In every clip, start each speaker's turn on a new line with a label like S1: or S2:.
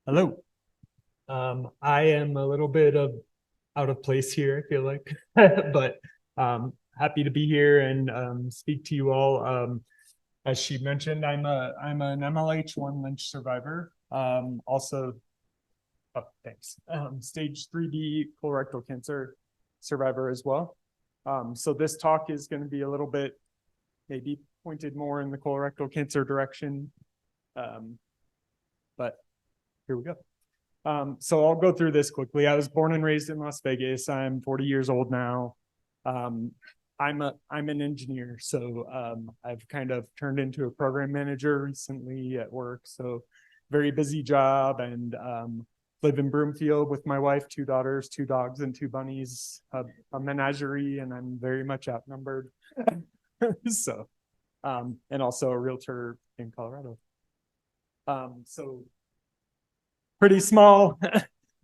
S1: Hello. I am a little bit of out of place here, I feel like, but happy to be here and speak to you all. As she mentioned, I'm an MLH1 Lynch survivor. Also, oh, thanks. Stage 3B colorectal cancer survivor as well. So this talk is going to be a little bit maybe pointed more in the colorectal cancer direction, um, but here we go. So I'll go through this quickly. I was born and raised in Las Vegas. I'm 40 years old now. Um, I'm an engineer, so I've kind of turned into a program manager recently at work. So very busy job, and live in Broomfield with my wife, two daughters, two dogs, and two bunnies, a menagerie, and I'm very much outnumbered. So and also a realtor in Colorado. So pretty small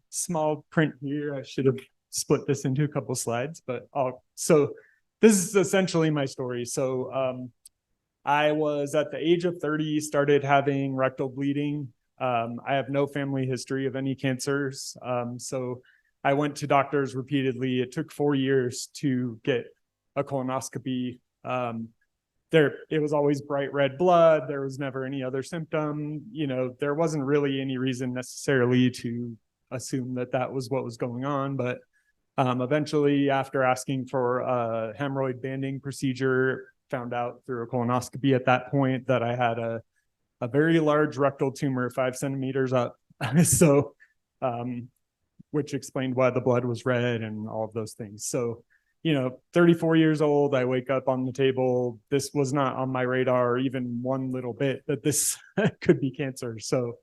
S1: small print here. I should have split this into a couple slides, but so this is essentially my story. So I was at the age of 30, started having rectal bleeding. I have no family history of any cancers. So I went to doctors repeatedly. It took 4 years to get a colonoscopy. It was always bright red blood. There was never any other symptom. There wasn't really any reason necessarily to assume that that was what was going on. But eventually, after asking for a hemorrhoid banding procedure, found out through a colonoscopy at that point that I had a very large rectal tumor, 5 centimeters up. So, which explained why the blood was red and all of those things. So, 34 years old, I wake up on the table. This was not on my radar even one little bit that this could be cancer. So,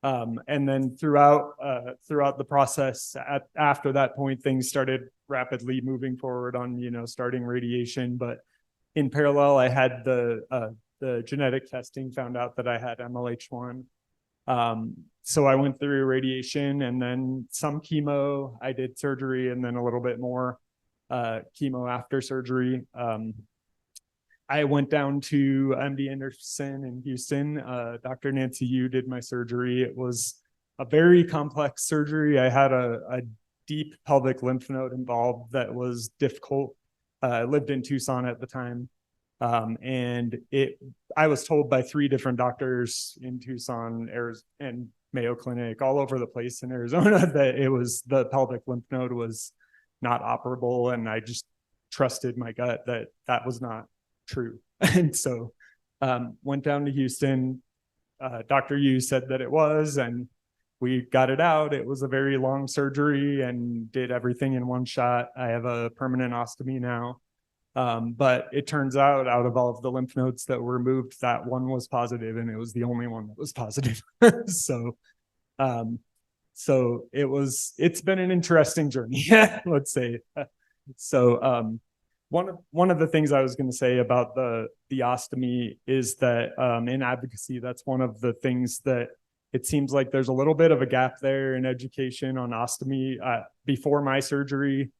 S1: and then throughout the process, after that point, things started rapidly moving forward on starting radiation. But in parallel, I had the genetic testing, found out that I had MLH1. So I went through radiation and then some chemo. I did surgery and then a little bit more chemo after surgery. I went down to MD Anderson in Houston. Dr. Nancy Yu did my surgery. It was a very complex surgery. I had a deep pelvic lymph node involved that was difficult. I lived in Tucson at the time. And I was told by 3 different doctors in Tucson, Arizona, and Mayo Clinic, all over the place in Arizona, that the pelvic lymph node was not operable. And I just trusted my gut that that was not true. And so went down to Houston. Dr. Yu said that it was, and we got it out. It was a very long surgery and did everything in one shot. I have a permanent ostomy now. But it turns out of all of the lymph nodes that were removed, that one was positive, and it was the only one that was positive. So it's been an interesting journey, let's say. So one of the things I was going to say about the ostomy is that in advocacy, that's one of the things that it seems like there's a little bit of a gap there in education on ostomy. Before my surgery,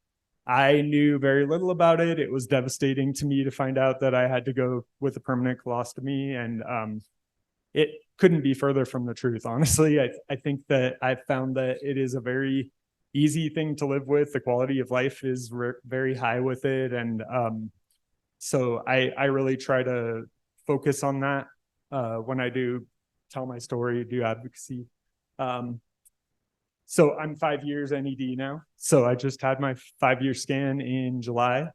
S1: I knew very little about it. It was devastating to me to find out that I had to go with a permanent colostomy, and it couldn't be further from the truth. Honestly, I think that I've found that it is a very easy thing to live with. The quality of life is very high with it, and so I really try to focus on that when I do tell my story, do advocacy. So I'm 5 years NED now. So I just had my 5-year scan in July.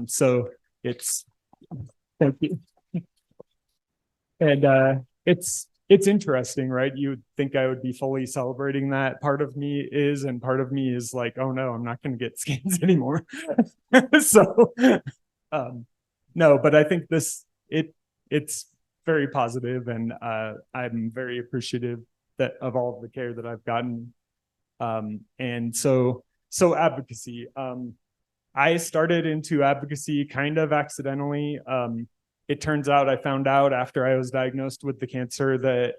S1: So it's thank you. And it's interesting, right? You would think I would be fully celebrating that. Part of me is, and part of me is like, oh no, I'm not going to get scans anymore. So no, but I think it's very positive, and I'm very appreciative of all of the care that I've gotten. And so advocacy. I started into advocacy kind of accidentally. It turns out I found out after I was diagnosed with the cancer that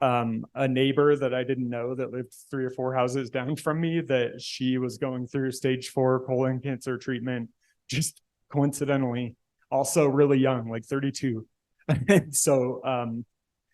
S1: a neighbor that I didn't know that lived 3 or 4 houses down from me, that she was going through stage 4 colon cancer treatment, just coincidentally, also really young, like 32. And so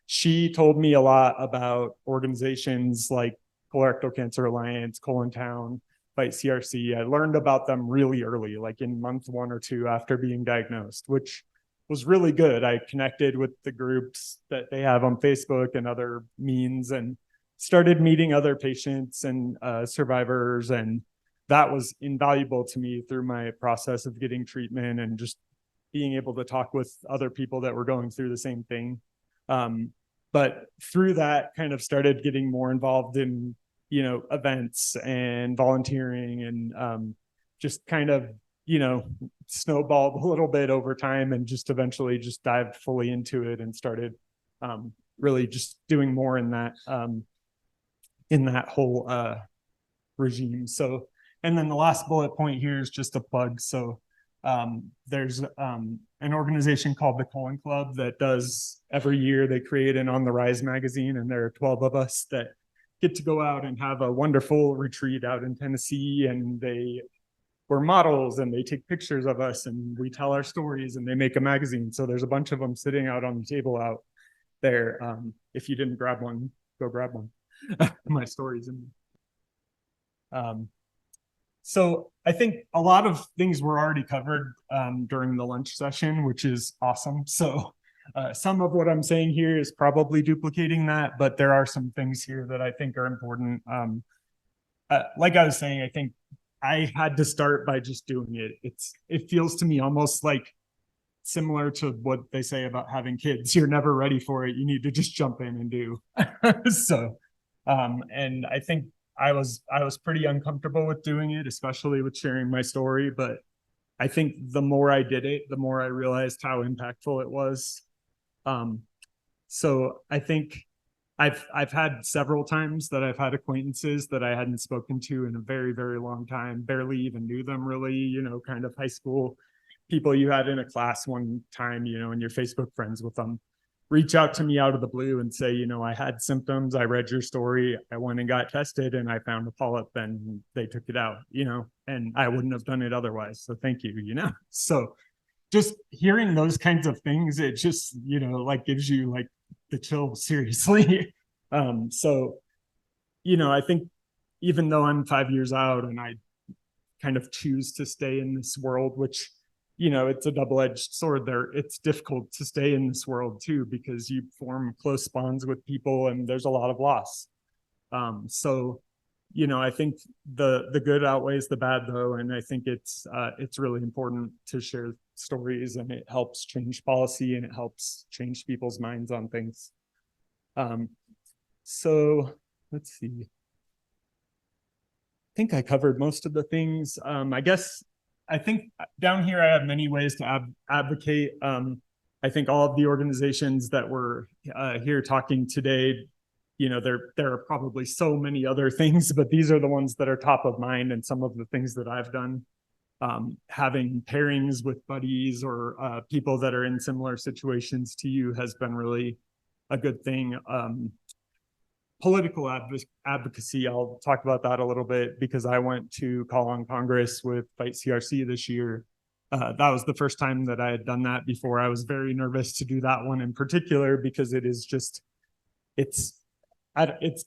S1: she told me a lot about organizations like Colorectal Cancer Alliance, Colon Town, Fight CRC. I learned about them really early, like in month 1 or 2 after being diagnosed, which was really good. I connected with the groups that they have on Facebook and other means, and started meeting other patients and survivors. And that was invaluable to me through my process of getting treatment and just being able to talk with other people that were going through the same thing. But through that, kind of started getting more involved in, events and volunteering, and just kind of, snowballed a little bit over time, and just eventually just dived fully into it and started really just doing more in that whole regime. So, and then the last bullet point here is just a plug. So there's an organization called the Colon Club that does, every year they create an On the Rise magazine, and there are 12 of us that get to go out and have a wonderful retreat out in Tennessee, and we're models, and they take pictures of us, and we tell our stories, and they make a magazine. So there's a bunch of them sitting out on the table out there. If you didn't grab one, go grab one. My stories. So I think a lot of things were already covered during the lunch session, which is awesome. So some of what I'm saying here is probably duplicating that, but there are some things here that I think are important. Like I was saying, I think I had to start by just doing it. It feels to me almost like similar to what they say about having kids. You're never ready for it. You need to just jump in and do. So, and I think I was pretty uncomfortable with doing it, especially with sharing my story. But I think the more I did it, the more I realized how impactful it was. So I think I've had several times that I've had acquaintances that I hadn't spoken to in a very, very long time, barely even knew them really, kind of high school people you had in a class one time, and you're Facebook friends with them, reach out to me out of the blue and say, I had symptoms, I read your story, I went and got tested, and I found a polyp, and they took it out, and I wouldn't have done it otherwise. So thank you, So just hearing those kinds of things, it just, like gives you like the chill, seriously. So, I think even though I'm 5 years out and I kind of choose to stay in this world, which, it's a double-edged sword there. It's difficult to stay in this world too, because you form close bonds with people and there's a lot of loss. So, I think the good outweighs the bad though. And I think it's really important to share stories, and it helps change policy, and it helps change people's minds on things. So let's see. I think I covered most of the things. I think down here I have many ways to advocate. I think all of the organizations that were here talking today, there are probably so many other things, but these are the ones that are top of mind, and some of the things that I've done. Having pairings with buddies or people that are in similar situations to you has been really a good thing. Political advocacy, I'll talk about that a little bit, because I went to call on Congress with Fight CRC this year. That was the first time that I had done that before. I was very nervous to do that one in particular, because it's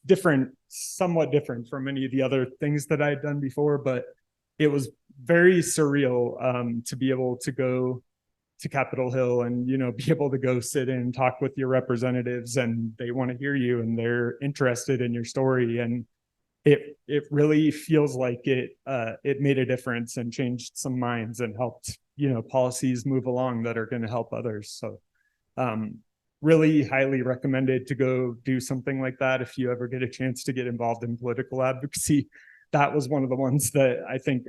S1: different, somewhat different from many of the other things that I had done before, but it was very surreal to be able to go to Capitol Hill and, be able to go sit and talk with your representatives, and they want to hear you and they're interested in your story. And it really feels like it made a difference and changed some minds and helped, policies move along that are going to help others. So really highly recommended to go do something like that if you ever get a chance to get involved in political advocacy. That was one of the ones that I think,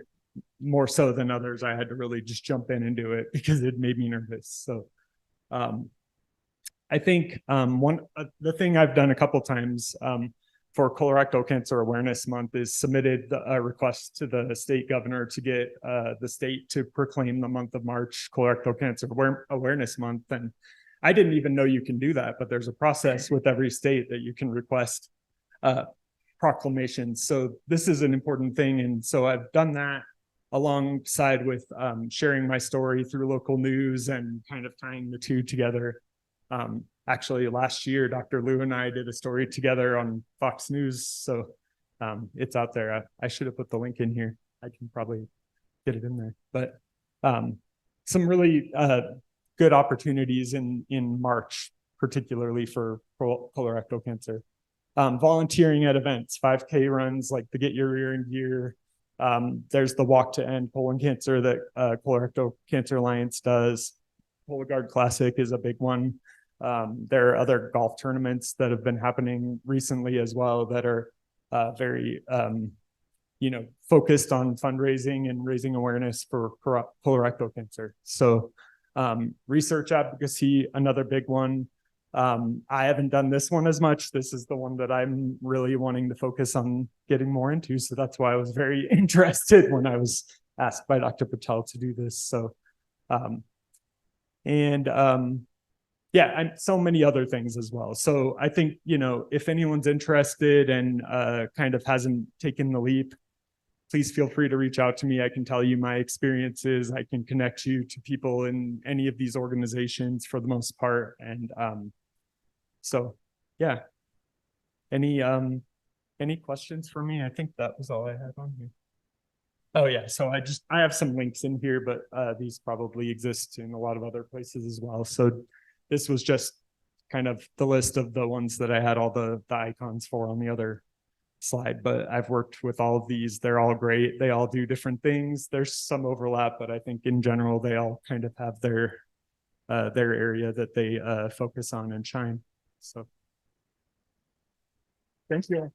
S1: more so than others, I had to really just jump in and do it because it made me nervous. So I think the thing I've done a couple times for Colorectal Cancer Awareness Month is submitted a request to the state governor to get the state to proclaim the month of March Colorectal Cancer Awareness Month. And I didn't even know you can do that, but there's a process with every state that you can request proclamations. So this is an important thing. And so I've done that alongside with sharing my story through local news and kind of tying the two together. actually last year, Dr. Liu and I did a story together on Fox News. So it's out there. I should have put the link in here. I can probably get it in there, but some really good opportunities in March, particularly for colorectal cancer. Volunteering at events, 5K runs like the Get Your Rear in Gear. There's the Walk to End Colon Cancer that Colorectal Cancer Alliance does. Cologuard Classic is a big one. There are other golf tournaments that have been happening recently as well that are very, focused on fundraising and raising awareness for colorectal cancer. So research advocacy, another big one. I haven't done this one as much. This is the one that I'm really wanting to focus on getting more into. So that's why I was very interested when I was asked by Dr. Patel to do this. So, yeah, and so many other things as well. So I think, if anyone's interested and kind of hasn't taken the leap, please feel free to reach out to me. I can tell you my experiences. I can connect you to people in any of these organizations for the most part. And so, yeah. Any questions for me? I think that was all I had on here. Oh yeah, so I have some links in here, but these probably exist in a lot of other places as well. So this was just kind of the list of the ones that I had all the icons for on the other slide, but I've worked with all of these. They're all great. They all do different things. There's some overlap, but I think in general, they all kind of have their area that they focus on and shine. So thank you.